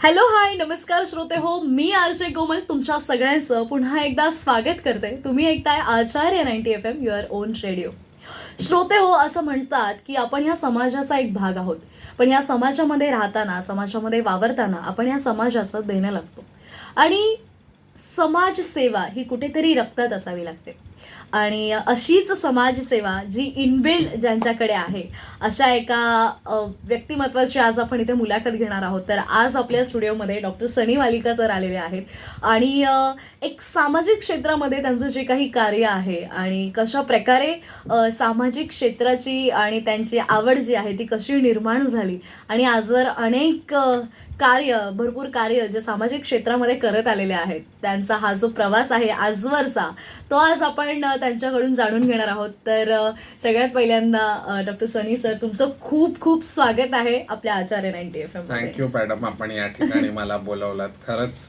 Hello hi नमस्कार श्रोते हो, मी आरजे कोमल तुमच्या सगळ्यांचं पुन्हा एकदा स्वागत करते. तुम्ही ऐकताय आचार्य 90 FM युअर ओन रेडिओ. श्रोते हो, असं म्हणतात की आपण ह्या समाजाचा एक भाग आहोत, पण ह्या समाजामध्ये राहताना, समाजामध्ये वावरताना आपण ह्या समाजाचं देणं लागतो आणि समाजसेवा ही कुठेतरी रक्तात असावी लागते. आणि अशीच समाजसेवा जी इनबिल्ड ज्यांच्याकडे आहे अशा एका व्यक्तिमत्वाची आज आपण इथे मुलाखत घेणार आहोत. तर आज आपल्या स्टुडिओमध्ये डॉक्टर सनी वालिका सर आलेले आहेत आणि एक सामाजिक क्षेत्रामध्ये त्यांचं जे काही कार्य आहे आणि कशा प्रकारे सामाजिक क्षेत्राची आणि त्यांची आवड जी आहे ती कशी निर्माण झाली आणि आजवर अनेक भरपूर कार्य जे सामाजिक क्षेत्रामध्ये करत आलेले आहेत, त्यांचा हा जो प्रवास आहे आजवरचा, तो आज आपण त्यांच्याकडून जाणून घेणार आहोत. तर सगळ्यात पहिल्यांदा डॉक्टर सनी सर, तुमचं खूप खूप स्वागत आहे आपल्या आचार्य 90 FM. थँक्यू मॅडम, आपण या ठिकाणी मला बोलवलात. खरंच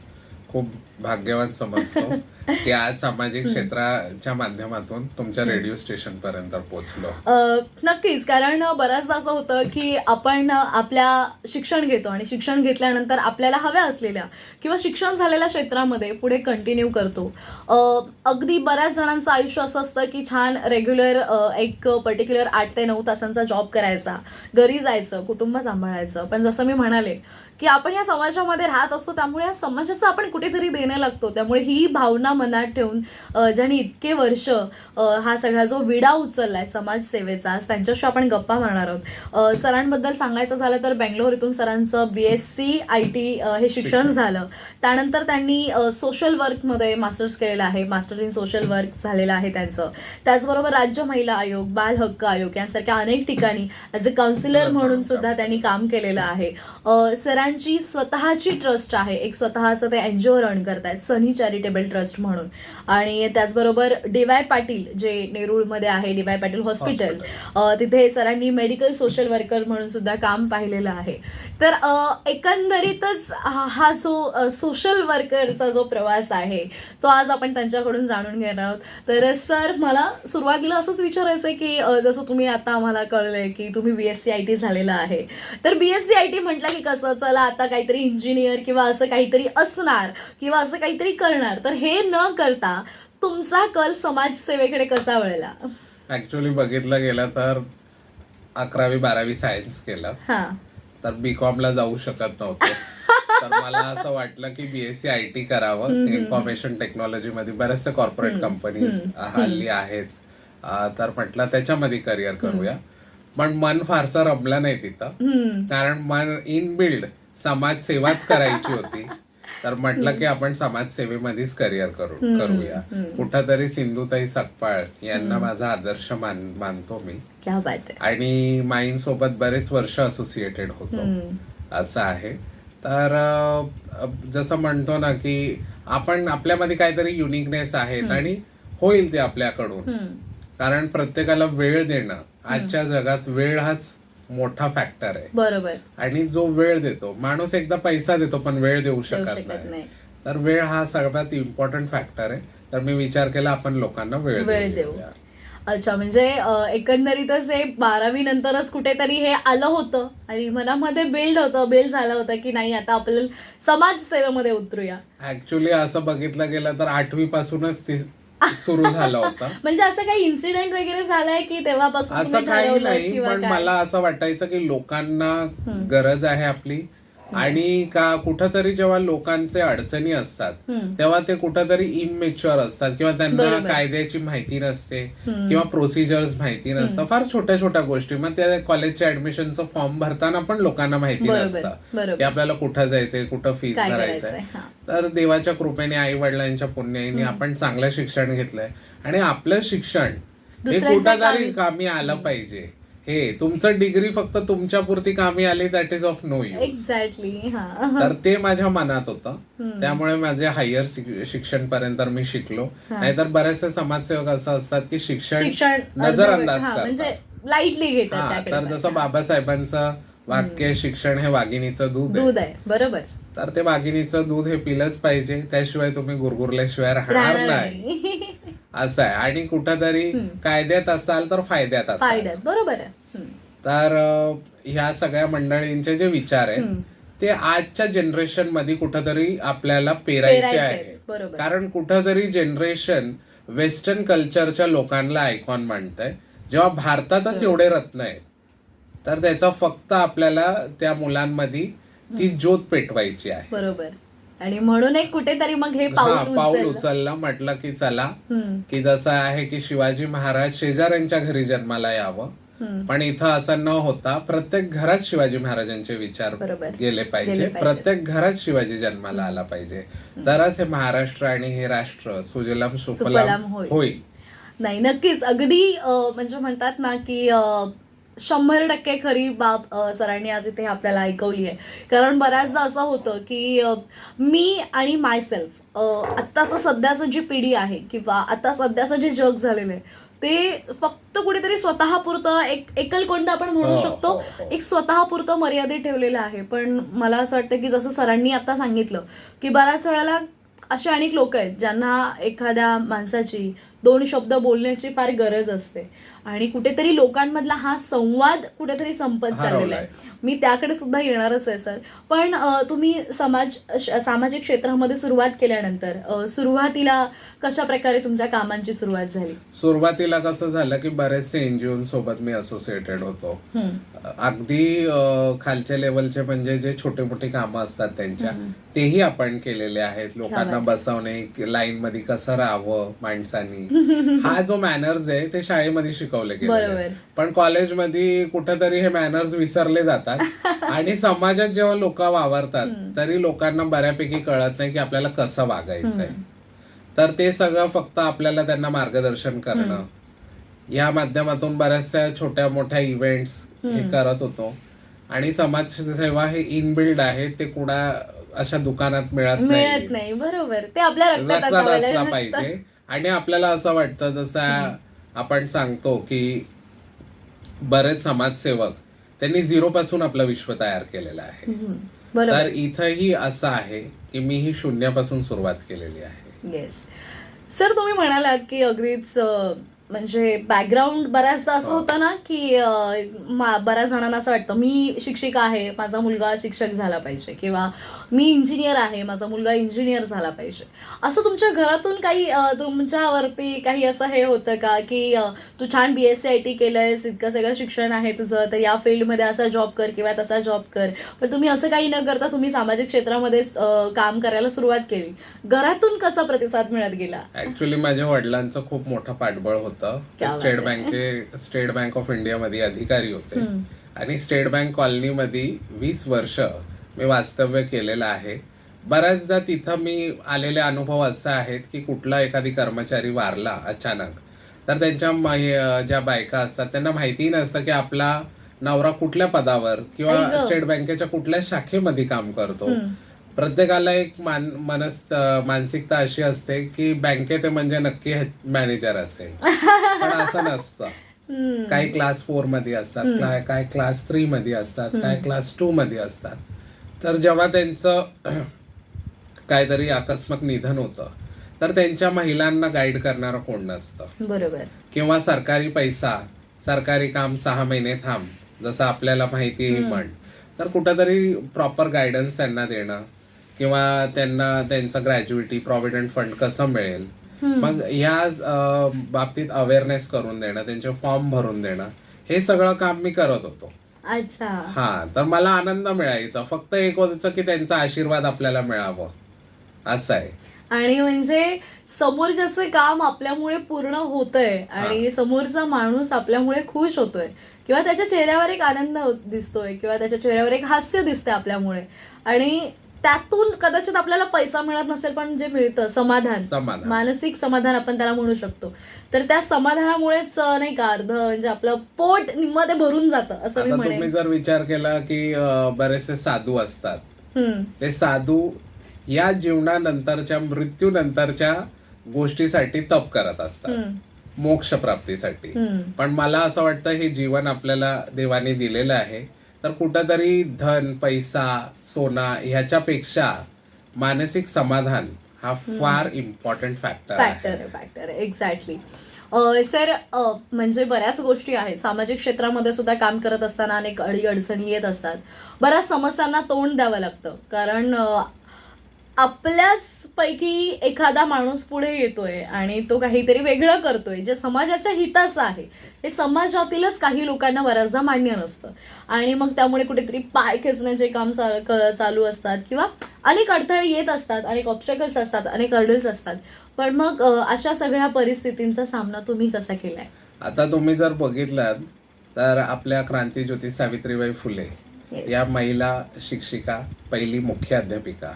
खूप भाग्यवान समजतो की आज सामाजिक क्षेत्राच्या माध्यमातून तुमच्या रेडिओ स्टेशन पर्यंत पोहोचलो. नक्कीच, कारण बऱ्याचदा असं होतं की आपण आपल्या शिक्षण घेतो आणि शिक्षण घेतल्यानंतर आपल्याला हव्या असलेल्या किंवा शिक्षण झालेल्या क्षेत्रामध्ये पुढे कंटिन्यू करतो. अगदी बऱ्याच जणांचं आयुष्य असं असतं की छान रेग्युलर एक पर्टिक्युलर 8 ते 9 तासांचा जॉब करायचा, घरी जायचं, कुटुंब सांभाळायचं. पण जसं मी म्हणाले की आपण या समाजामध्ये राहत असतो, त्यामुळे या समाजाचं आपण कुठेतरी देणं लागतो. त्यामुळे ही भावना मनात ठेवून ज्यांनी इतके वर्ष हा सगळा जो विडा उचललाय समाजसेवेचा, आज त्यांच्याशी आपण गप्पा मारणार आहोत. सरांबद्दल सांगायचं झालं तर बेंगलोर इथून सरांचं BSc IT हे शिक्षण झालं. त्यानंतर त्यांनी सोशल वर्कमध्ये मास्टर्स केलेलं आहे, मास्टर इन सोशल वर्क झालेलं आहे त्यांचं. त्याचबरोबर राज्य महिला आयोग, बाल हक्क आयोग यांसारख्या अनेक ठिकाणी ॲज अ काउन्सिलर म्हणून सुद्धा त्यांनी काम केलेलं आहे. सरांची स्वतःची ट्रस्ट आहे, एक स्वतःचं ते NGO रन करतायत, सनी चॅरिटेबल ट्रस्ट म्हणून. आणि त्याचबरोबर DY पाटील जे नेरूळमध्ये आहे, DY पाटील हॉस्पिटल, तिथे सरांनी मेडिकल सोशल वर्कर म्हणून सुद्धा काम पाहिलेलं आहे. तर एकंदरीतच हा जो सोशल वर्करचा जो प्रवास आहे तो आज आपण त्यांच्याकडून जाणून घेणार आहोत. तर सर, मला सुरुवातीला असंच विचारायचं आहे की जसं तुम्ही आता आम्हाला कळलंय की तुम्ही BSc IT झालेलं आहे, तर BSc IT म्हटलं की कसं, चला आता काहीतरी इंजिनियर किंवा असं काहीतरी असणार किंवा असं काहीतरी करणार, तर हे न करता तुमचा कल समाजसेवेकडे कसा वळला? ऍक्च्युअली बघितलं गेलं तर 11वी 12वी सायन्स केलं, तर BCom ला जाऊ शकत नव्हतो. तर मला असं वाटलं की BSc IT करावं. इन्फॉर्मेशन टेक्नॉलॉजी मध्ये बरेचसे कॉर्पोरेट कंपनीज हल्ली आहेत, तर म्हटलं त्याच्यामध्ये करिअर करूया. पण मन फारसं रमलं नाही तिथं, कारण मन इनबिल्ड समाजसेवाच करायची होती. तर म्हटलं की आपण समाजसेवेमध्येच करिअर करूया. कुठंतरी सिंधुताई सकपाळ यांना माझा आदर्श मानतो मी. क्या बात आहे. आणि माईंसोबत बरेच वर्ष असोसिएटेड होतो, असं आहे. तर जसं म्हणतो ना की आपण आपल्यामध्ये काहीतरी युनिकनेस आहेत आणि होईल ते आपल्याकडून, कारण प्रत्येकाला वेळ देणं आजच्या जगात, वेळ हाच मोठा फॅक्टर आहे. बरोबर. आणि जो वेळ देतो माणूस, एकदा पैसा देतो पण वेळ देऊ शकत नाही. तर वेळ हा सगळ्यात इम्पॉर्टंट फॅक्टर आहे. तर मी विचार केला आपण लोकांना वेळ देऊ. अच्छा, म्हणजे एकंदरीतच हे 12वी नंतरच कुठेतरी हे आलं होतं आणि मनामध्ये बिल्ड झालं होतं की नाही, आता आपल्याला समाजसेवेमध्ये उतरूया. ऍक्च्युली असं बघितलं गेलं तर 8वी पासूनच सुरू झाला होता. म्हणजे असं काही इन्सिडेंट वगैरे झालाय की तेव्हापासून? असं काही नाही, पण मला असं वाटायचं की लोकांना गरज आहे आपली, आणि कुठंतरी जेव्हा लोकांचे अडचणी असतात तेव्हा ते कुठंतरी इमॅच्युअर असतात किंवा त्यांना कायद्याची माहिती नसते किंवा प्रोसिजर्स माहिती नसतं, फार छोट्या छोट्या गोष्टी. मग त्या कॉलेजच्या ऍडमिशनचं फॉर्म भरताना पण लोकांना माहिती नसतं की आपल्याला कुठं जायचंय, कुठं फीस भरायचंय. तर देवाच्या कृपेने, आई वडिलांच्या पुण्याने आपण चांगलं शिक्षण घेतलंय आणि आपलं शिक्षण हे कुठंतरी कामी आलं पाहिजे. हे तुमचं डिग्री फक्त तुमच्या पुरती कामी आली, that is of no use. Exactly. तर ते माझ्या मनात होतं, त्यामुळे माझे हायर शिक्षण पर्यंत मी शिकलो. नाहीतर बरेचसे समाजसेवक असं असतात की शिक्षण नजरअंदाज करतात, लाईटली घेतात. तर जसं बाबासाहेबांचं वाक्य, शिक्षण हे वाघिणीचं दूध आहे. बरोबर. तर ते वाघिणीचं दूध हे पिलंच पाहिजे, त्याशिवाय तुम्ही गुरगुरल्याशिवाय राहणार नाही, असं आहे. आणि कुठंतरी कायद्यात असाल तर फायद्यात असाल. बरोबर आहे. तर ह्या सगळ्या मंडळींचे जे विचार आहेत ते आजच्या जनरेशन मध्ये कुठंतरी आपल्याला पेरायचे आहे. बरोबर. कारण कुठंतरी जनरेशन वेस्टर्न कल्चरच्या लोकांना आयकॉन मांडतंय, जेव्हा भारतातच एवढे रत्न आहेत. तर त्याचा फक्त आपल्याला त्या मुलांमध्ये ती ज्योत पेटवायची आहे. बरोबर. आणि म्हणून एक कुठेतरी मग हे पाऊल उचललं. म्हटलं की चला, की जसं आहे की शिवाजी महाराज शेजाऱ्यांच्या घरी जन्माला यावं, पण इथं असं न होता प्रत्येक घरात शिवाजी महाराजांचे विचार गेले पाहिजे, प्रत्येक घरात शिवाजी जन्माला आला पाहिजे. तरच हे महाराष्ट्र आणि हे राष्ट्र सुजलाम सुफलाम होईल. नाही, नक्कीच. अगदी म्हणजे म्हणतात ना की 100% खरी बाब सरांनी आज इथे आपल्याला ऐकवली आहे. कारण बऱ्याचदा असं होतं की मी आणि मायसेल्फ आत्ताचं सध्याचं जी पिढी आहे किंवा आता सध्याचं जे जग झालेलं आहे ते फक्त कुठेतरी स्वतःपुरतं एक एकलकोंड आपण म्हणू शकतो, एक स्वतःपुरतं मर्यादित ठेवलेलं आहे. पण मला असं वाटतं की जसं सरांनी आता सांगितलं की बऱ्याच वेळेला असे अनेक लोक आहेत ज्यांना एखाद्या माणसाची 2 शब्द बोलण्याची फार गरज असते आणि कुठेतरी लोकांमधला हा संवाद कुठेतरी संपत चाललेला आहे. मी त्याकडे सुद्धा येणारच आहे सर. पण तुम्ही सामाजिक क्षेत्रामध्ये सुरुवात केल्यानंतर सुरुवातीला कशा प्रकारे तुमच्या कामांची सुरुवात झाली? सुरुवातीला कसं झालं की बरेचसे एनजीओ सोबत मी असोसिएटेड होतो. अगदी खालच्या लेवलचे म्हणजे जे छोटे मोठे कामं असतात त्यांच्या तेही आपण केलेले आहेत. लोकांना बसवणे, लाईन मध्ये कसं राहावं माणसांनी, हा जो मॅनर्स आहे ते शाळेमध्ये शिकवले गेले. पण कॉलेजमध्ये कुठेतरी हे मॅनर्स विसरले जातात आणि समाजात जेव्हा लोक वावरतात तरी लोकांना बऱ्यापैकी कळत नाही की आपल्याला कसं वागायचंय. तर ते सगळं फक्त आपल्याला त्यांना मार्गदर्शन करणं, या माध्यमातून बऱ्याचशा छोट्या मोठ्या इव्हेंट्स हे करत होतो. आणि समाजसेवा हे इनबिल्ड आहे, ते कुणा अशा दुकानात मिळत नाही. बरोबर. ते आपल्या रक्तात असला पाहिजे. आणि आपल्याला असं वाटतं जसं आपण सांगतो की बरेच समाजसेवक त्यांनी 0 पासून आपलं विश्व तयार केलेलं आहे. तर इथंही असं आहे की मी ही 0 पासून सुरुवात केलेली आहे. येस सर, तुम्ही म्हणालात की अगदीच म्हणजे बॅकग्राऊंड बऱ्याचदा असं होतं ना की बऱ्याच जणांना असं वाटतं मी शिक्षिका आहे, माझा मुलगा शिक्षक झाला पाहिजे, किंवा मी इंजिनियर आहे, माझा मुलगा इंजिनियर झाला पाहिजे. असं तुमच्या घरातून काही तुमच्यावरती काही असं हे होतं का की तू छान BSc IT केलंयस, इतकं सगळं शिक्षण आहे तुझं, तर या फील्डमध्ये असा जॉब कर किंवा तसा जॉब कर, पण तुम्ही असं काही न करता तुम्ही सामाजिक क्षेत्रामध्ये काम करायला सुरुवात केली. घरातून कसा प्रतिसाद मिळत गेला? ऍक्च्युली माझ्या वडिलांचं खूप मोठं पाठबळ होतं. स्टेट बँक ऑफ इंडिया मध्ये अधिकारी होते आणि स्टेट बँक कॉलनीमध्ये 20 वर्ष मी वास्तव्य केलेलं आहे. बऱ्याचदा तिथं मी आलेले अनुभव असे आहेत की कुठला एखादी कर्मचारी वारला अचानक, तर त्यांच्या ज्या बायका असतात त्यांना माहिती नसतं की आपला नवरा कुठल्या पदावर किंवा स्टेट बँकेच्या कुठल्या शाखेमध्ये काम करतो. प्रत्येकाला एक मानसिकता अशी असते की बँकेत म्हणजे नक्की मॅनेजर असेल, पण असं नसतं. काही क्लास 4 मध्ये असतात, काय क्लास 3 मध्ये असतात, काय क्लास 2 मध्ये असतात. तर जेव्हा त्यांचं काहीतरी आकस्मिक निधन होतं तर त्यांच्या महिलांना गाईड करणारं कोण नसतं. बरोबर. किंवा सरकारी पैसा, सरकारी काम 6 महिने थांब, जसं आपल्याला माहिती आहे म्हण, तर कुठंतरी प्रॉपर गायडन्स त्यांना देणं किंवा त्यांना त्यांचं ग्रॅज्युइटी प्रॉव्हिडंट फंड कसं मिळेल, मग या बाबतीत अवेअरनेस करून देणं, त्यांचे फॉर्म भरून देणं, हे सगळं काम मी करत होतो. अच्छा. हा, तर मला आनंद मिळायचा. फक्त एक होतं की त्यांचा आशीर्वाद आपल्याला मिळावं, असं आहे. आणि म्हणजे समोरच्याचं काम आपल्यामुळे पूर्ण होतंय आणि समोरचा माणूस आपल्यामुळे खुश होतोय किंवा त्याच्या चेहऱ्यावर एक आनंद दिसतोय किंवा त्याच्या चेहऱ्यावर एक हास्य दिसतंय आपल्यामुळे, आणि त्यातून कदाचित आपल्याला पैसा मिळत नसेल पण जे मिळतं समाधान, मानसिक समाधान आपण त्याला म्हणू शकतो, तर त्या समाधानामुळेच नाही का अर्ध म्हणजे आपलं पोट निम्मध्ये भरून जातं असं मी म्हणेन. तुम्ही जर विचार केला की बरेचसे साधू असतात, ते साधू या जीवनानंतरच्या मृत्यूनंतरच्या गोष्टीसाठी तप करत असतात, मोक्ष प्राप्तीसाठी. पण मला असं वाटतं हे जीवन आपल्याला देवाने दिलेलं आहे, तर कुठंतरी धन, पैसा, सोना ह्याच्यापेक्षा मानसिक समाधान हा फार इम्पॉर्टंट फॅक्टर आहे. एक्झॅक्टली. सर, म्हणजे बऱ्याच गोष्टी आहेत. सामाजिक क्षेत्रामध्ये सुद्धा काम करत असताना अनेक अडीअडचणी येत असतात. बऱ्याच समस्यांना तोंड द्यावं लागतं, कारण आपल्याच पैकी एखादा माणूस पुढे येतोय आणि तो काहीतरी वेगळं करतोय जे समाजाच्या हिताचं आहे. ते समाजातीलच काही लोकांना बऱ्याचदा मान्य नसतं आणि मग त्यामुळे कुठेतरी पाय खेचण्याचे काम चालू असतात किंवा अनेक अडथळे येत असतात, अनेक ऑब्स्टॅकल्स असतात, अनेक हर्डल्स असतात. पण मग अशा सगळ्या परिस्थितींचा सामना तुम्ही कसा केलाय? आता तुम्ही जर बघितलात तर आपल्या क्रांतीज्योती सावित्रीबाई फुले Yes. या महिला शिक्षिका, पहिली मुख्य अध्यापिका,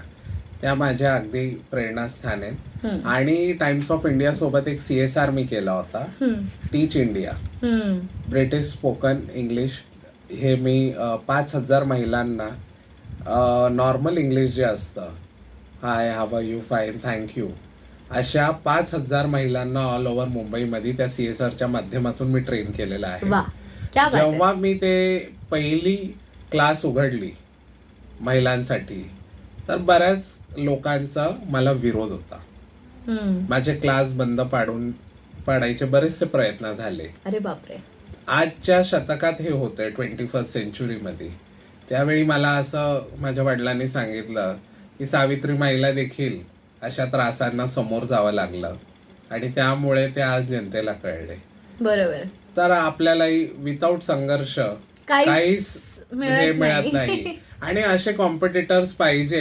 त्या माझ्या अगदी प्रेरणास्थान आहेत. आणि टाइम्स ऑफ इंडिया सोबत एक CSR मी केला होता, Teach India, British spoken English. हे मी 5,000 महिलांना नॉर्मल इंग्लिश जे असतं, hi, how are you, fine, thank you, अशा 5,000 महिलांना ऑल ओव्हर मुंबईमध्ये त्या CSRच्या माध्यमातून मी ट्रेन केलेलं आहे. वा, क्या बात आहे. जेव्हा मी ते पहिली क्लास उघडली महिलांसाठी तर बऱ्याच लोकांचा मला विरोध होता. माझे क्लास बंद पाडायचे बरेचसे प्रयत्न झाले. अरे बापरे. आजच्या शतकात हे होतंय, 21st सेंचुरीमध्ये. त्यावेळी मला असं माझ्या वडिलांनी सांगितलं की सावित्री माईला देखील अशा त्रासांना समोर जावं लागलं आणि त्यामुळे ते आज जनतेला कळले. बरोबर. तर आपल्यालाही विदाऊट संघर्ष काहीच हे मिळत नाही. आणि असे कॉम्पिटिटर्स पाहिजे.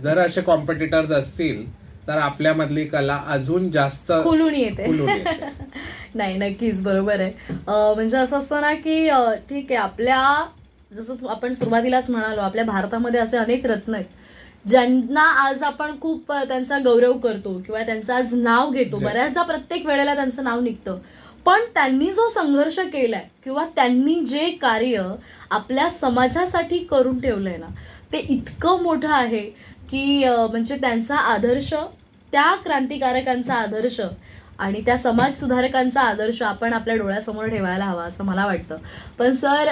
जर असे कॉम्पिटिटर्स असतील तर आपल्यामधली कला अजून जास्त खुलून येते. नाही, नक्कीच बरोबर आहे. म्हणजे असं असतं ना की ठीक आहे, आपल्या जसं आपण सुरुवातीलाच म्हणालो, आपल्या भारतामध्ये असे अनेक रत्न आहेत ज्यांना आज आपण खूप त्यांचा गौरव करतो किंवा त्यांचं आज नाव घेतो. बऱ्याचदा प्रत्येक वेळेला त्यांचं नाव निघतं. पण त्यांनी जो संघर्ष केलाय किंवा त्यांनी जे कार्य आपल्या समाजासाठी करून ठेवलंय ना, ते इतकं मोठं आहे की म्हणजे त्यांचा आदर्श, त्या क्रांतिकारकांचा आदर्श आणि त्या समाज सुधारकांचा आदर्श आपण आपल्या डोळ्यासमोर ठेवायला हवा असं मला वाटतं. पण सर,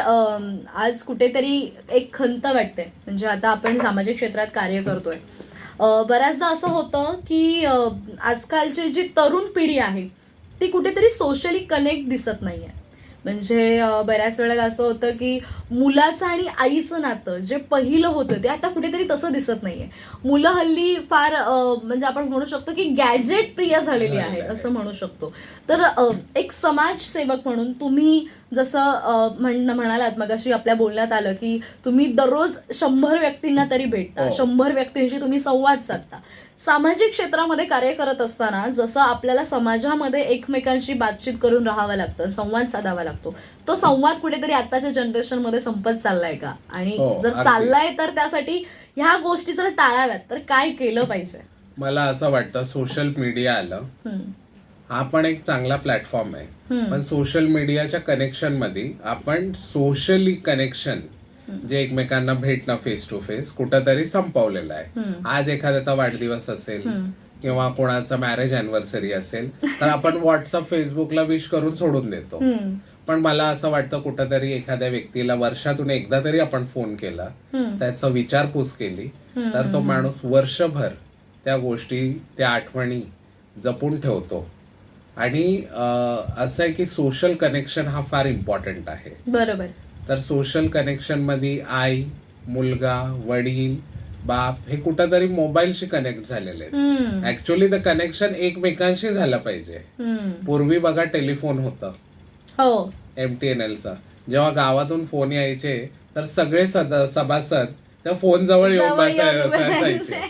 आज कुठेतरी एक खंत वाटते. म्हणजे आता आपण सामाजिक क्षेत्रात कार्य करतोय, बऱ्याचदा असं होतं की आजकालची जी तरुण पिढी आहे ती कुठेतरी सोशली कनेक्ट दिसत नाहीये. म्हणजे बऱ्याच वेळेला असं होतं की मुलाचं आणि आईचं नातं जे पहिलं होतं ते आता कुठेतरी तसं दिसत नाहीये. मुलं हल्ली फार म्हणजे आपण म्हणू शकतो की गॅजेट प्रिय झालेली आहे असं म्हणू शकतो. तर एक समाजसेवक म्हणून तुम्ही जसं म्हणालात मगाशी आपल्या बोलण्यात आलं की तुम्ही दररोज 100 व्यक्तींना तरी भेटता, 100 व्यक्तींशी तुम्ही संवाद साधता. सामाजिक क्षेत्रामध्ये कार्य करत असताना जसं आपल्याला समाजामध्ये एकमेकांशी बातचीत करून राहावं लागतं, संवाद साधावा लागतो, तो संवाद कुठेतरी आताच्या जनरेशनमध्ये संपत चाललाय का? आणि जर चाललाय तर त्यासाठी ह्या गोष्टी जर टाळाव्यात तर काय केलं पाहिजे? मला असं वाटतं सोशल मीडिया आलं, हा पण एक चांगला प्लॅटफॉर्म आहे. पण सोशल मीडियाच्या कनेक्शन मध्ये आपण सोशली कनेक्शन जे एकमेकांना भेटणं फेस टू फेस कुठंतरी संपवलेलं आहे. आज एखाद्याचा वाढदिवस असेल किंवा कोणाचा मॅरेज अॅनिव्हर्सरी असेल तर आपण व्हॉट्सअप, फेसबुकला विश करून सोडून देतो. पण मला असं वाटतं कुठंतरी एखाद्या व्यक्तीला वर्षातून एकदा तरी आपण फोन केला, त्याचा विचारपूस केली तर तो माणूस वर्षभर त्या गोष्टी, त्या आठवणी जपून ठेवतो. आणि असं आहे की सोशल कनेक्शन हा फार इम्पॉर्टंट आहे. बरोबर. तर सोशल कनेक्शन मध्ये आई, मुलगा, वडील, बाप हे कुठंतरी मोबाईलशी कनेक्ट झालेले आहेत. ऍक्च्युअली द कनेक्शन एकमेकांशी झालं पाहिजे. पूर्वी बघा टेलिफोन होतं, MTNLचा. जेव्हा गावातून फोन यायचे तर सगळे सभासद त्या फोन जवळ येऊन बसायचे.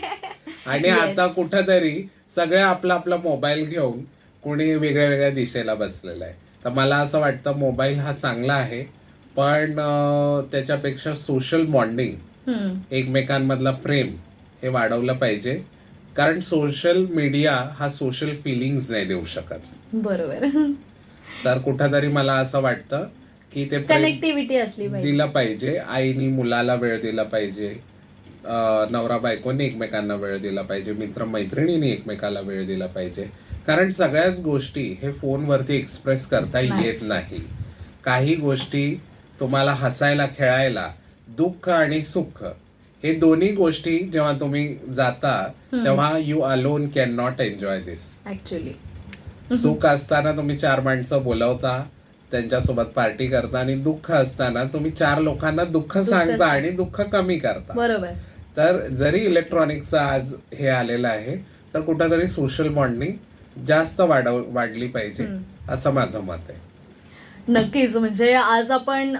आणि आता कुठंतरी सगळे आपला आपला मोबाईल घेऊन कोणी वेगळ्या वेगळ्या दिशेला बसलेला आहे. तर मला असं वाटतं मोबाईल हा चांगला आहे, पण त्याच्यापेक्षा सोशल बॉन्डिंग, एकमेकांमधला प्रेम हे वाढवलं पाहिजे. कारण सोशल मीडिया हा सोशल फिलिंग्स नाही देऊ शकत. बरोबर. तर कुठंतरी मला असं वाटतं की ते कनेक्टिव्हिटी असली पाहिजे, दिलं पाहिजे. आईनी मुलाला वेळ दिला पाहिजे, नवरा बायकोनी एकमेकांना वेळ दिला पाहिजे, मित्र मैत्रिणींनी एकमेकाला वेळ दिला पाहिजे. कारण सगळ्याच गोष्टी हे फोनवरती एक्सप्रेस करता येत नाही. काही गोष्टी तुम्हाला हसायला, खेळायला, दुःख आणि सुख हे दोन्ही गोष्टी जेव्हा तुम्ही जाता तेव्हा you alone can not enjoy this. Actually सुख असताना तुम्ही 4 माणसं बोलवता, त्यांच्यासोबत पार्टी करता, आणि दुःख असताना तुम्ही 4 लोकांना दुःख सांगता आणि दुःख कमी करता. बरोबर. तर जरी इलेक्ट्रॉनिकचं आज हे आलेलं आहे, तर कुठेतरी सोशल बॉन्डिंग जास्त वाढली पाहिजे असं माझं मत आहे. नक्कीच. म्हणजे आज आपण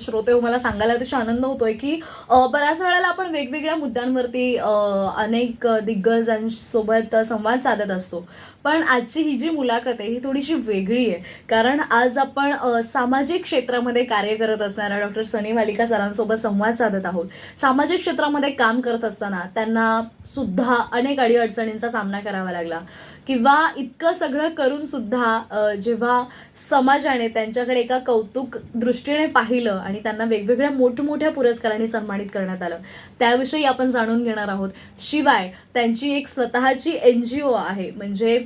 श्रोते हो, मला सांगायला अतिशय आनंद होतोय की बऱ्याच वेळेला आपण वेगवेगळ्या मुद्द्यांवरती अनेक दिग्गजांसोबत संवाद साधत असतो, पण आजची ही जी मुलाखत आहे ही थोडीशी वेगळी आहे. कारण आज आपण सामाजिक क्षेत्रामध्ये कार्य करत असणाऱ्या डॉक्टर सनी वालिका सरांसोबत संवाद साधत आहोत. सामाजिक क्षेत्रामध्ये काम करत असताना त्यांना सुद्धा अनेक अडीअडचणींचा सामना करावा लागला, किंवा इतकं सगळं करून सुद्धा जेव्हा समाजाने त्यांच्याकडे एका कौतुक दृष्टीने पाहिलं आणि त्यांना वेगवेगळ्या मोठमोठ्या पुरस्कारांनी सन्मानित करण्यात आलं, त्याविषयी आपण जाणून घेणार आहोत. शिवाय त्यांची एक स्वतःची NGO आहे. म्हणजे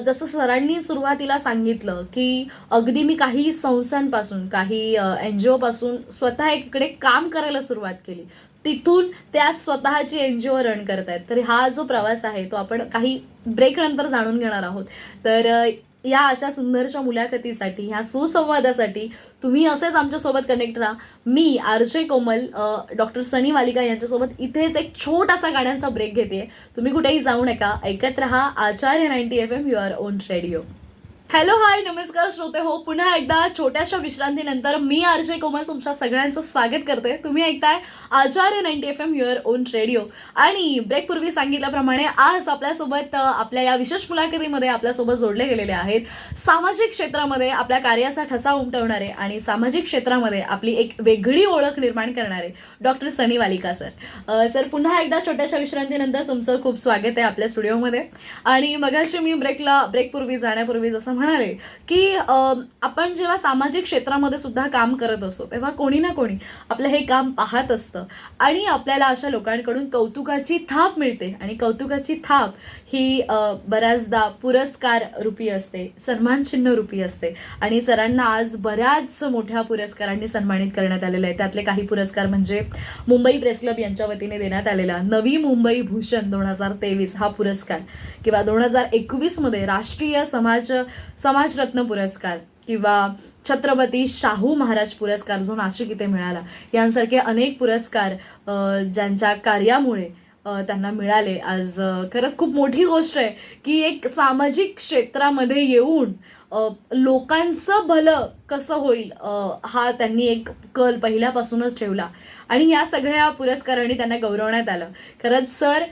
जसं सरांनी सुरुवातीला सांगितलं की अगदी मी काही संस्थांपासून, काही NGO पासून स्वतः एकीकडे काम करायला सुरुवात केली, तिथून त्या स्वतःची NGO रन करतायत. तर हा जो प्रवास आहे तो आपण काही ब्रेक नंतर जाणून घेणार आहोत. तर या अशा सुंदरच्या मुलाखतीसाठी, ह्या सुसंवादासाठी तुम्ही असेच आमच्यासोबत कनेक्ट राहा. मी RJ कोमल डॉक्टर सनी वालिका यांच्यासोबत इथेच एक छोटासा गाण्यांचा ब्रेक घेते. तुम्ही कुठेही जाऊ नका, ऐकत रहा Acharya 90 FM your own radio. Hello, hi, नमस्कार श्रोते हो. पुन्हा एकदा छोट्याशा विश्रांतीनंतर मी RJ कोमल तुमच्या सगळ्यांचं स्वागत करते. तुम्ही ऐकताय आचार्य 90 FM युअर ओन रेडिओ. आणि ब्रेकपूर्वी सांगितल्याप्रमाणे आज आपल्यासोबत आपल्या या विशेष मुलाखतीमध्ये आपल्यासोबत जोडले गेलेले आहेत सामाजिक क्षेत्रामध्ये आपल्या कार्याचा ठसा उमटवणारे आणि सामाजिक क्षेत्रामध्ये आपली एक वेगळी ओळख निर्माण करणारे डॉक्टर सनी वालिका सर. सर, पुन्हा एकदा छोट्याशा विश्रांतीनंतर तुमचं खूप स्वागत आहे आपल्या स्टुडिओमध्ये. आणि मगाशी मी ब्रेकपूर्वी जाण्यापूर्वी जसं म्हणाले की आपण जेव्हा सामाजिक क्षेत्रामध्ये सुद्धा काम करत असतो तेव्हा कोणी ना कोणी आपलं हे काम पाहत असतं आणि आपल्याला अशा लोकांकडून कौतुकाची थाप मिळते. आणि कौतुकाची थाप ही बऱ्याचदा पुरस्कार रूपी असते, सन्मानचिन्ह रूपी असते. आणि सरांना आज बऱ्याच मोठ्या पुरस्कारांनी सन्मानित करण्यात आलेलं आहे. त्यातले काही पुरस्कार म्हणजे मुंबई प्रेस क्लब यांच्या वतीने देण्यात आलेला नवी मुंबई भूषण 2023 हा पुरस्कार, किंवा 2021 मध्ये राष्ट्रीय समाजरत्न पुरस्कार, किंवा छत्रपती शाहू महाराज पुरस्कार जो नाशिक इथे मिळाला, यांसारखे अनेक पुरस्कार ज्यांच्या कार्यामुळे त्यांना मिळाले. आज खरंच खूप मोठी गोष्ट आहे की एक सामाजिक क्षेत्रामध्ये येऊन लोकांचं भलं कसं होईल हा त्यांनी एक कल पहिल्यापासूनच ठेवला आणि या सगळ्या पुरस्कारांनी त्यांना गौरवण्यात आलं. खरंच सर,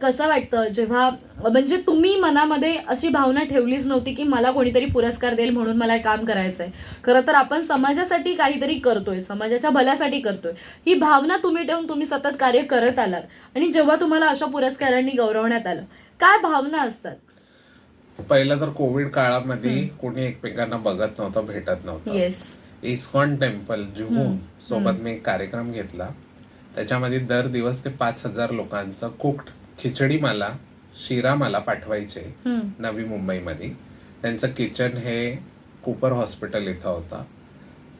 कसं वाटतं जेव्हा, म्हणजे तुम्ही मनामध्ये अशी भावना ठेवलीच नव्हती की मला कोणीतरी पुरस्कार देईल म्हणून मला काम करायचंय. खरं तर आपण समाजासाठी काहीतरी करतोय, समाजाच्या भल्यासाठी करतोय, ही भावना तुम्ही ठेवून तुम्ही सतत कार्य करत आलात. आणि जेव्हा तुम्हाला अशा पुरस्कारांनी गौरवण्यात आलं, काय भावना असतात? पहिलं तर कोविड काळामध्ये कोणी एकमेकांना बघत नव्हतं, भेटत नव्हतं. येस. इस्कॉन टेम्पल जुहू सोबत मी एक कार्यक्रम घेतला. त्याच्यामध्ये दर दिवस ते 5,000 लोकांचं कुक्ड खिचडी मला, शिरा मला पाठवायचे नवी मुंबईमध्ये. त्यांचं किचन हे कूपर हॉस्पिटल इथं होतं.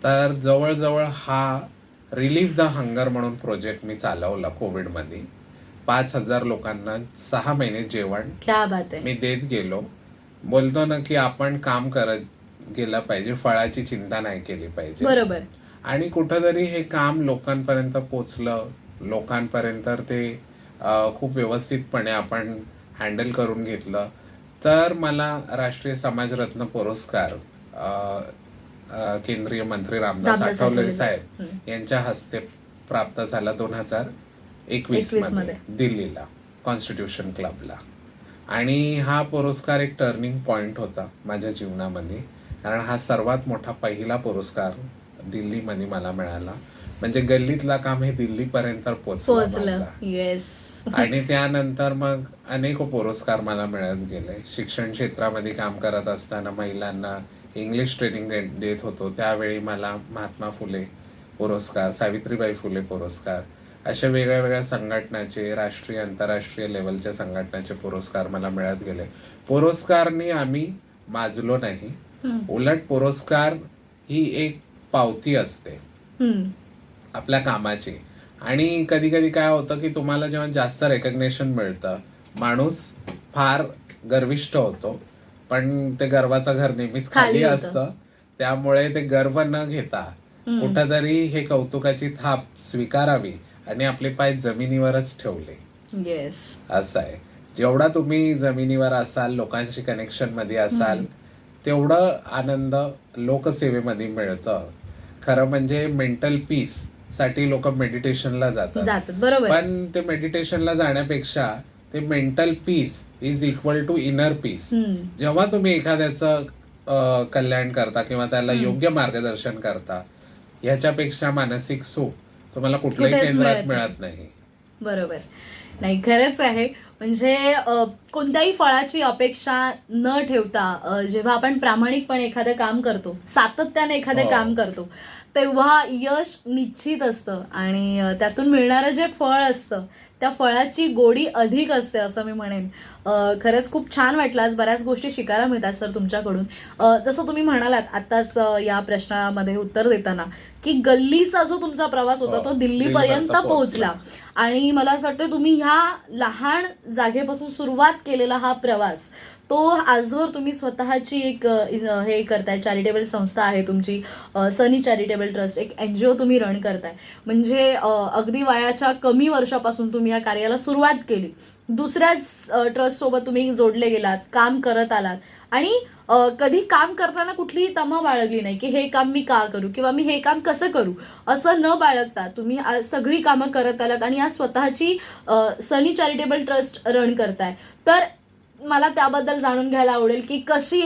तर जवळजवळ हा रिलीफ द हंगर म्हणून प्रोजेक्ट मी चालवला कोविडमध्ये. 5,000 लोकांना 6 महिने जेवण क्या बात आहे. मी देत गेलो. बोलतो ना की आपण काम करत गेलं पाहिजे, फळाची चिंता नाही केली पाहिजे. बरोबर. आणि कुठंतरी हे काम लोकांपर्यंत पोचलं, लोकांपर्यंत ते खूप व्यवस्थितपणे आपण हँडल करून घेतलं. तर मला राष्ट्रीय समाजरत्न पुरस्कार केंद्रीय मंत्री रामदास आठवले साहेब यांच्या हस्ते प्राप्त झाला 2021 मध्ये दिल्लीला, कॉन्स्टिट्यूशन क्लबला. आणि हा पुरस्कार एक टर्निंग पॉइंट होता माझ्या जीवनामध्ये, कारण हा सर्वात मोठा पहिला पुरस्कार दिल्लीमध्ये मला मिळाला. म्हणजे गल्लीतला काम हे दिल्लीपर्यंत पोहोचलं. येस. आणि त्यानंतर मग अनेक पुरस्कार मला मिळत गेले. शिक्षण क्षेत्रामध्ये काम करत असताना महिलांना इंग्लिश ट्रेनिंग देत होतो, त्यावेळी मला महात्मा फुले पुरस्कार, सावित्रीबाई फुले पुरस्कार, अशा वेगळ्या वेगळ्या संघटनाचे, राष्ट्रीय आंतरराष्ट्रीय लेवलच्या संघटनाचे पुरस्कार मला मिळत गेले. पुरस्कारनी आम्ही माजलो नाही, उलट पुरस्कार ही एक पावती असते आपल्या कामाची. आणि कधी कधी काय होतं की तुम्हाला जेव्हा जास्त रेकग्नेशन मिळतं, माणूस फार गर्विष्ठ होतो. पण ते गर्वाचं घर नेहमीच खाली होतं. असतं. त्यामुळे ते गर्व न घेता कुठंतरी हे कौतुकाची थाप स्वीकारावी आणि आपले पाय जमिनीवरच ठेवले. येस, असं आहे. जेवढा तुम्ही जमिनीवर असाल, लोकांशी कनेक्शन मध्ये असाल, तेवढं आनंद लोकसेवेमध्ये मिळतं. खरं म्हणजे मेंटल पीस साठी लोक मेडिटेशनला जातात. बरोबर. पण ते मेडिटेशनला जाण्यापेक्षा ते mental peace is equal to inner peace. जेव्हा तुम्ही एखाद्याचं कल्याण करता किंवा त्याला योग्य मार्गदर्शन करता, ह्याच्यापेक्षा मानसिक सुख तुम्हाला कुठल्याही कुठेच केंद्रात मिळत नाही. बरोबर. नाही, खरंच आहे. म्हणजे कोणत्याही फळाची अपेक्षा न ठेवता जेव्हा आपण प्रामाणिकपणे एखादं काम करतो, सातत्याने एखादं काम करतो, तेव्हा यश निश्चित असतं आणि त्यातून मिळणारं जे फळ असतं त्या फळाची गोडी अधिक असते असं मी म्हणेन. खरंच खूप छान वाटलं. आज बऱ्याच गोष्टी शिकायला मिळतात सर तुमच्याकडून. जसं तुम्ही म्हणालात आताच या प्रश्नामध्ये उत्तर देताना की गल्लीचा जो तुमचा प्रवास होता तो दिल्लीपर्यंत पोहोचला आणि मला असं वाटतं तुम्ही ह्या लहान जागेपासून सुरुवात केलेला हा प्रवास तो आजवर तुम्ही स्वतःची एक हे करताय, चॅरिटेबल संस्था आहे तुमची, सनी चॅरिटेबल ट्रस्ट, एक NGO तुम्ही रन करताय. म्हणजे अगदी वयाच्या कमी वर्षापासून तुम्ही या कार्याला सुरुवात केली, दुसऱ्याच ट्रस्ट सोबत तुम्ही जोडले गेलात, काम करत आलात आणि कधी काम करताना कुठलीही तमा बाळगली नाही की हे काम मी का करू किंवा मी हे काम कसं करू, असं न बाळगता तुम्ही सगळी कामं करत आलात आणि आज स्वतःची सनी चॅरिटेबल ट्रस्ट रन करताय. तर मला त्याबद्दल जाणून घ्यायला आवडेल की कशी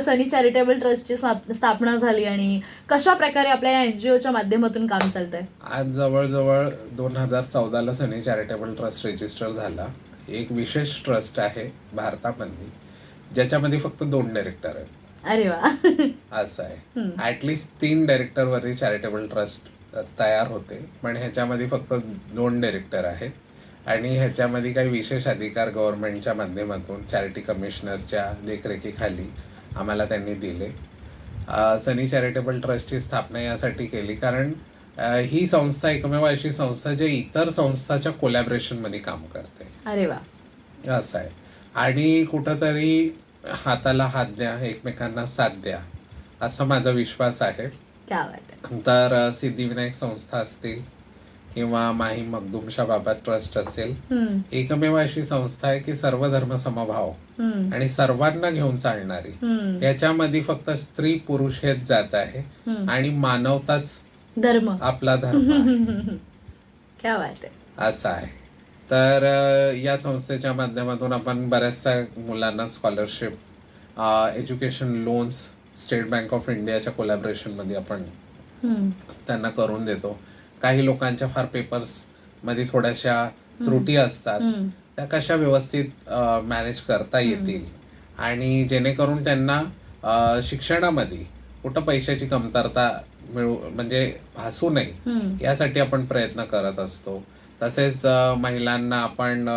सनी चॅरिटेबल ट्रस्टची स्थापना झाली आणि कशा प्रकारे आपल्या या NGOच्या माध्यमातून काम चालतंय. आज जवळजवळ 2014ला सनी चॅरिटेबल ट्रस्ट रजिस्टर झाला. एक विशेष ट्रस्ट आहे भारतामध्ये ज्याच्यामध्ये फक्त 2 डायरेक्टर आहेत. अरे वा. असं आहे. ऍटलिस्ट 3 डायरेक्टर वरती चॅरिटेबल ट्रस्ट तयार होते, पण ह्याच्यामध्ये फक्त 2 डायरेक्टर आहेत आणि ह्याच्यामध्ये काही विशेष अधिकार गव्हर्नमेंटच्या माध्यमातून चॅरिटी कमिशनरच्या देखरेखीखाली आम्हाला त्यांनी दिले. सनी चॅरिटेबल ट्रस्टची स्थापना यासाठी केली कारण ही संस्था एकमेव अशी संस्था जी इतर संस्थाच्या कोलॅबरेशन मध्ये काम करते. अरे वा. असं आहे. आणि कुठंतरी हाताला हात द्या, एकमेकांना साथ द्या, असा माझा विश्वास आहे. तर सिद्धिविनायक संस्था असतील किंवा माही मखदूमशा बाबा ट्रस्ट असेल, एकमेव अशी संस्था आहे की सर्व धर्म समभाव आणि सर्वांना घेऊन चालणारी. याच्यामध्ये फक्त स्त्री पुरुष हेच जात आहे आणि मानवताच धर्म आपला धर्म आहे. क्या बात आहे. असं आहे. तर या संस्थेच्या माध्यमातून आपण बऱ्याचशा मुलांना scholarship, education loans state bank of इंडियाच्या कोलॅबरेशन मध्ये आपण त्यांना करून देतो. काही लोकांच्या फार पेपर्स मध्ये थोड्याशा त्रुटी असतात, त्या कशा व्यवस्थित मॅनेज करता येतील आणि जेणेकरून त्यांना शिक्षणामध्ये कुठं पैशाची कमतरता म्हणजे भासू नये यासाठी आपण प्रयत्न करत असतो. तसेच महिलांना आपण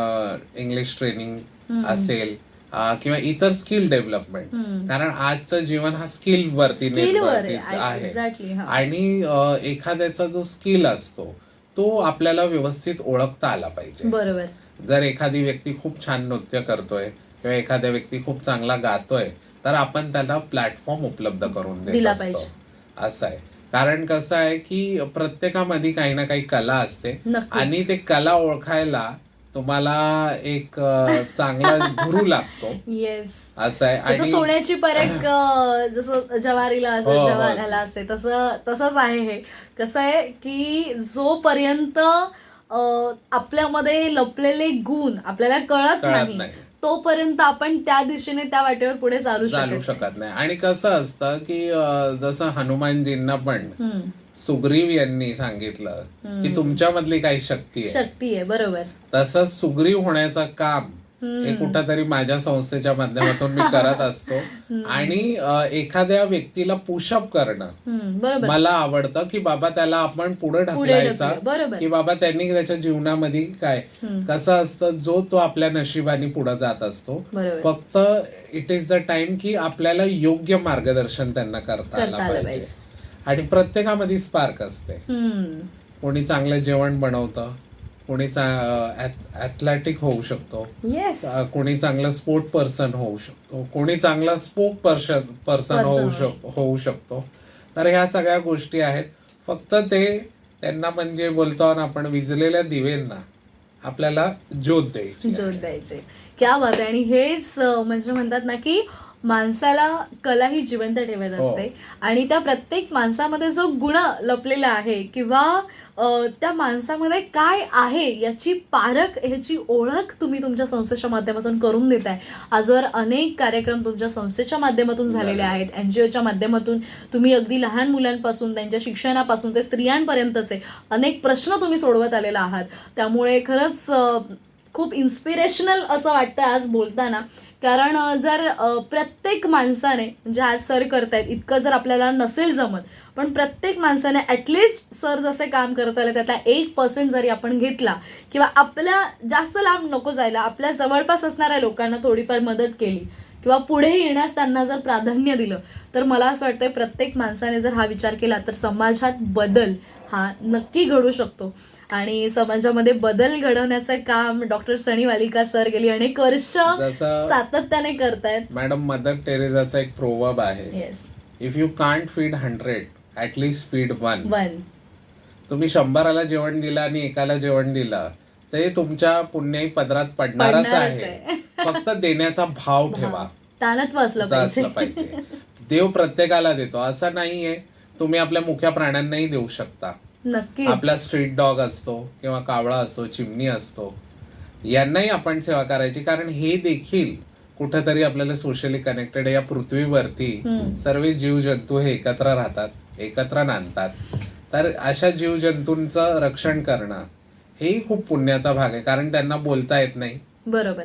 इंग्लिश ट्रेनिंग असेल किंवा इतर स्किल डेव्हलपमेंट, कारण आजचं जीवन हा स्किल वरती निर्भर आहे आणि एखाद्याचा जो स्किल असतो तो आपल्याला व्यवस्थित ओळखता आला पाहिजे. बरोबर. जर एखादी व्यक्ती खूप छान नृत्य करतोय किंवा एखाद्या व्यक्ती खूप चांगला गातोय तर आपण त्याला प्लॅटफॉर्म उपलब्ध करून देत असतो. असं आहे. कारण कसं आहे की प्रत्येकामध्ये काही ना काही कला असते आणि ते कला ओळखायला तुम्हाला एक चांगला गुरु लागतो. येस. असं आहे. आणि सोन्याची परेक जसं जवारीला जवाहराला असते तसंच आहे हे. कसं आहे की जोपर्यंत आपल्यामध्ये लपलेले गुण आपल्याला कळत नाही तोपर्यंत आपण त्या दिशेने त्या वाटेवर पुढे चालू शकत नाही. आणि कसं असतं की जसं हनुमानजींना पण सुग्रीव यांनी सांगितलं की तुमच्यामधली काही शक्ती आहे. बरोबर. तसंच सुग्रीव होण्याचं काम हे कुठंतरी माझ्या संस्थेच्या माध्यमातून मी करत असतो आणि एखाद्या व्यक्तीला पुशअप करणं मला आवडतं की बाबा त्याला आपण पुढे ढकलायचा, की बाबा त्यांनी त्याच्या जीवनामध्ये काय कसं असतं, जो तो आपल्या नशिबाने पुढे जात असतो. फक्त इट इज द टाइम की आपल्याला योग्य मार्गदर्शन त्यांना करता आलं पाहिजे. आणि प्रत्येकामध्ये स्पार्क असते. कोणी चांगलं जेवण बनवतं, कोणी ॲथलेटिक होऊ शकतो, येस, कोणी चांगलं स्पोर्ट पर्सन होऊ शकतो, कोणी चांगला स्पोक पर्सन होऊ शकतो. तर ह्या सगळ्या गोष्टी आहेत. फक्त त्यांना म्हणजे बोलतो ना आपण, विजलेल्या दिव्यांना आपल्याला ज्योत द्यायची. क्या बात आहे. आणि हेच म्हणजे म्हणतात ना की माणसाला कला ही जिवंत ठेवत असते आणि त्या प्रत्येक माणसामध्ये जो गुण लपलेला आहे किंवा त्या माणसामध्ये काय आहे याची पारख, ह्याची ओळख तुम्ही तुमच्या संस्थेच्या माध्यमातून करून देताय. आजवर अनेक कार्यक्रम तुमच्या संस्थेच्या माध्यमातून झालेले आहेत. एनजीओच्या माध्यमातून तुम्ही अगदी लहान मुलांपासून त्यांच्या शिक्षणापासून ते स्त्रियांपर्यंतचे अनेक प्रश्न तुम्ही सोडवत आलेला आहात. त्यामुळे खरंच खूप इन्स्पिरेशनल असं वाटतं आज बोलताना. कारण जर प्रत्येक माणसाने, म्हणजे आज सर करतायत इतकं जर आपल्याला नसेल जमत, पण प्रत्येक माणसाने ॲटलिस्ट सर जसे काम करत आले त्यातला 1% जरी आपण घेतला किंवा आपल्या जास्त लांब नको जायला, आपल्या जवळपास असणाऱ्या लोकांना थोडीफार मदत केली किंवा पुढे येण्यास त्यांना जर प्राधान्य दिलं, तर मला असं वाटतं प्रत्येक माणसाने जर हा विचार केला तर समाजात बदल हा नक्की घडू शकतो. आणि समाजामध्ये बदल घडवण्याचं काम डॉक्टर सनी वालिका सर गेली अनेक वर्ष सातत्याने करतायत. मॅडम, मदर टेरेसाचा एक प्रोवर्ब आहे, if you can't feed 100 at least feed 1. तुम्ही 100ला जेवण दिलं आणि एकाला जेवण दिलं ते तुमच्या पुण्याई पदरात पडणारच आहे. फक्त देण्याचा भाव ठेवा, तानत्व असलं पाहिजे. देव प्रत्येकाला देतो, असं नाहीये. तुम्ही आपल्या मुख्या प्राण्यांनाही देऊ शकता. नक्की. आपला स्ट्रीट डॉग असतो किंवा कावळा असतो, चिमणी असतो, यांनाही आपण सेवा करायची. कारण हे देखील कुठेतरी आपल्याला सोशली कनेक्टेड. या पृथ्वीवरती सर्व जीवजंतू हे एकत्र राहतात, एकत्र नांदतात. तर अशा जीवजंतूंचं रक्षण करणं हेही खूप पुण्याचा भाग आहे. कारण त्यांना बोलता येत नाही, बरोबर,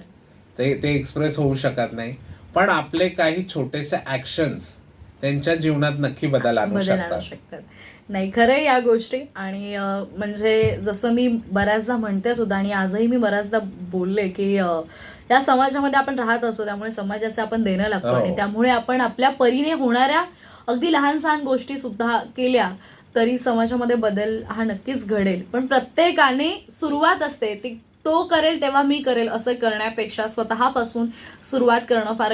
ते एक्सप्रेस होऊ शकत नाही. पण आपले काही छोटेसे ऍक्शन्स त्यांच्या जीवनात नक्की बदल आणू शकतात. नाही, खरं या गोष्टी. आणि म्हणजे जसं मी बऱ्याचदा म्हणते सुद्धा आणि आजही मी बऱ्याचदा बोलले की या समाजामध्ये आपण राहत असतो, त्यामुळे समाजाचं आपण देणं लागतो आणि त्यामुळे आपण आपल्या परीने होणाऱ्या अगदी लहान सहान गोष्टी सुद्धा केल्या तरी समाजामध्ये बदल हा नक्कीच घडेल. पण प्रत्येकाने सुरुवात असते ती, तो करेल तेव्हा मी करेल असं करण्यापेक्षा स्वतःपासून सुरुवात करणं फार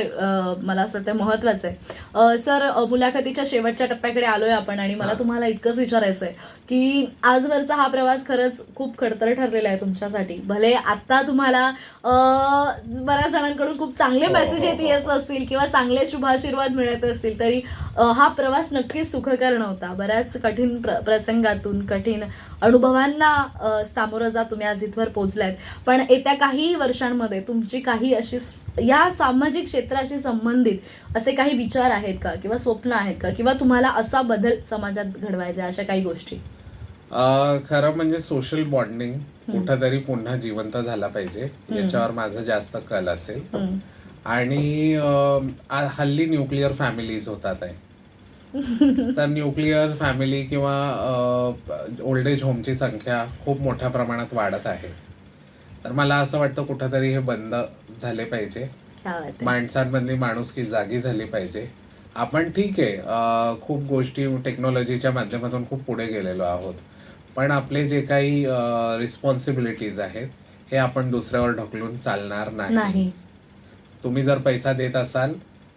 मला असं वाटतं महत्वाचं आहे. सर, मुलाखतीच्या शेवटच्या टप्प्याकडे आलोय आपण आणि मला तुम्हाला इतकंच विचारायचं आहे की आजवरचा हा प्रवास खरंच खूप खडतर ठरलेला आहे तुमच्यासाठी. भले आता तुम्हाला बऱ्याच जणांकडून खूप चांगले मेसेज येत असतील किंवा चांगले शुभाशीर्वाद मिळत असतील, तरी हा प्रवास नक्कीच सुखकर नव्हता. बऱ्याच कठीण प्रसंगातून, कठीण अनुभवांना सामोरं जात तुम्ही आज इथवर पोहोचलायत. पण येत्या काही वर्षांमध्ये तुमची काही अशी या सामाजिक क्षेत्राशी संबंधित असे काही विचार आहेत का किंवा स्वप्न आहेत का, किंवा तुम्हाला असा बदल समाजात घडवायचा अशा काही गोष्टी? खरं म्हणजे सोशल बॉन्डिंग कुठंतरी पुन्हा जिवंत झाला पाहिजे, याच्यावर माझा जास्त कल असेल. आणि हल्ली न्यूक्लिअर फॅमिलीज होतात आहे, तर न्यूक्लिअर फॅमिली किंवा ओल्ड एज होमची संख्या खूप मोठ्या प्रमाणात वाढत आहे. तर मला असं वाटतं कुठंतरी हे बंद झाले पाहिजे. माणसांमधली माणुसकी जागी झाली पाहिजे. आपण ठीक आहे, खूप गोष्टी टेक्नॉलॉजीच्या माध्यमातून खूप पुढे गेलेलो आहोत, पण आपले जे काही रिस्पॉन्सिबिलिटीज आहेत हे आपण दुसऱ्यावर ढकलून चालणार नाही. तुम्ही जर पैसा देत असाल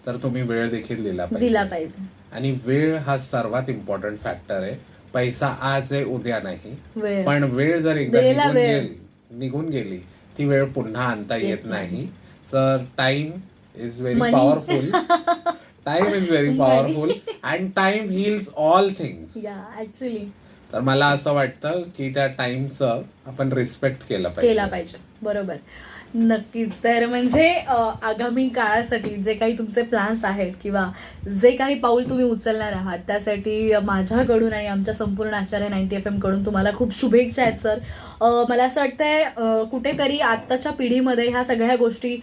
तर तुम्ही वेळ देखील दिला पाहिजे. आणि वेळ हा सर्वात इम्पॉर्टंट फॅक्टर आहे. पैसा आज आहे, उद्या नाही. पण वेळ जर एकदा निघून गेली ती वेळ पुन्हा आणता येत नाही. तर time is very powerful. Time is very powerful and time heals all things. Actually तर मला असं वाटतं की त्या टाइमचं आपण रिस्पेक्ट केला पाहिजे. बरोबर, नक्कीच. तर म्हणजे आगामी काळासाठी जे काही तुमचे प्लॅन्स आहेत किंवा जे काही पाऊल तुम्ही उचलणार आहात त्यासाठी माझ्याकडून आणि आमच्या संपूर्ण आचार्य 90 FM कडून तुम्हाला खूप शुभेच्छा आहेत सर. मला असं वाटतंय कुठेतरी आत्ताच्या पिढीमध्ये ह्या सगळ्या गोष्टी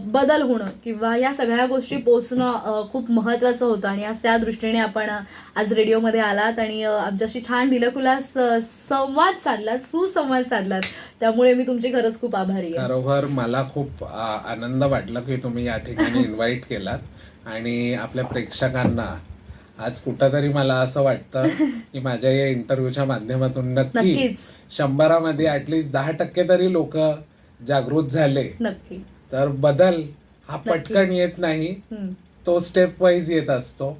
बदल होणं किंवा या सगळ्या गोष्टी पोचणं खूप महत्वाचं होतं आणि आज त्या दृष्टीने आपण आज रेडिओमध्ये आलात आणि आमच्याशी छान दिलखुलास संवाद साधलात, सुसंवाद साधलात. त्यामुळे मी तुमची खरंच खूप आभारी आहे. खरोखर मला खूप आनंद वाटला की तुम्ही या ठिकाणी इन्व्हाइट केलात आणि आपल्या प्रेक्षकांना आज कुठंतरी मला असं वाटतं की माझ्या या इंटरव्ह्यूच्या माध्यमातून नक्की नक्कीच 100 मध्ये 10% तरी लोक जागृत झाले. नक्की. तर बदल हा पटकन येत नाही, हम्म. तो स्टेप वाईज येत असतो.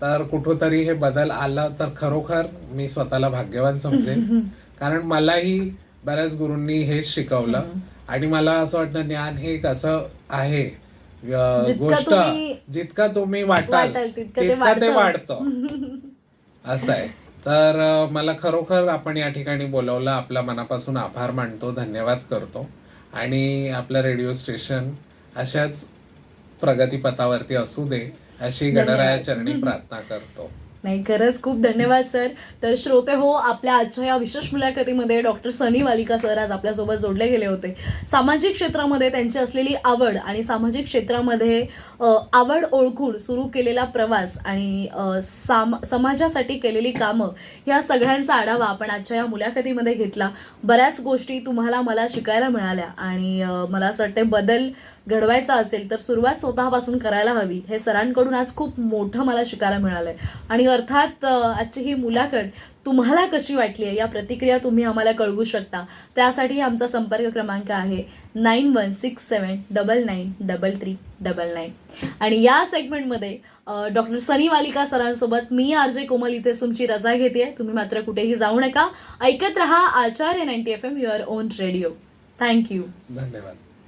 तर कुठंतरी हे बदल आला तर खरोखर मी स्वतःला भाग्यवान समजेन. कारण मलाही बऱ्याच गुरूंनी हेच शिकवलं आणि मला असं वाटतं ज्ञान हे एक असं आहे गोष्ट, जितका तुम्ही वाटाल तितका ते वाढतं असं आहे. तर मला खरोखर आपण या ठिकाणी बोलवलं, आपल्या मनापासून आभार मानतो, धन्यवाद करतो आणि आपलं रेडिओ स्टेशन अशाच प्रगतीपथावरती असू दे अशी गणराया चरणी प्रार्थना करतो. नाही, खरंच खूप धन्यवाद सर. तर श्रोते हो, आपल्या आजच्या या विशेष मुलाखतीमध्ये डॉक्टर सनी वालिका सर आज आपल्यासोबत जोडले गेले होते. सामाजिक क्षेत्रामध्ये त्यांची असलेली आवड आणि सामाजिक क्षेत्रामध्ये आवड ओळखून सुरू केलेला प्रवास आणि समाजासाठी केलेली कामं या सगळ्यांचा आढावा आपण आजच्या या मुलाखतीमध्ये घेतला. बऱ्याच गोष्टी तुम्हाला मला शिकायला मिळाल्या आणि मला असं वाटतं बदल घडवायचा असेल तर सुरुवात स्वतःपासून करायला हवी. हे सरांकडून आज खूप मोठं मला शिकायला मिळालंय. आणि अर्थात आजची ही मुलाखत तुम्हाला कशी वाटली आहे या प्रतिक्रिया तुम्ही आम्हाला कळवू शकता. त्यासाठी आमचा संपर्क क्रमांक आहे 9167993399. आणि या सेगमेंटमध्ये डॉक्टर सनी वालिका सरांसोबत मी आरजे कोमल इथे तुमची रजा घेते. तुम्ही मात्र कुठेही जाऊ नका. ऐकत रहा Acharya 90 FM your own radio. Thank you. धन्यवाद.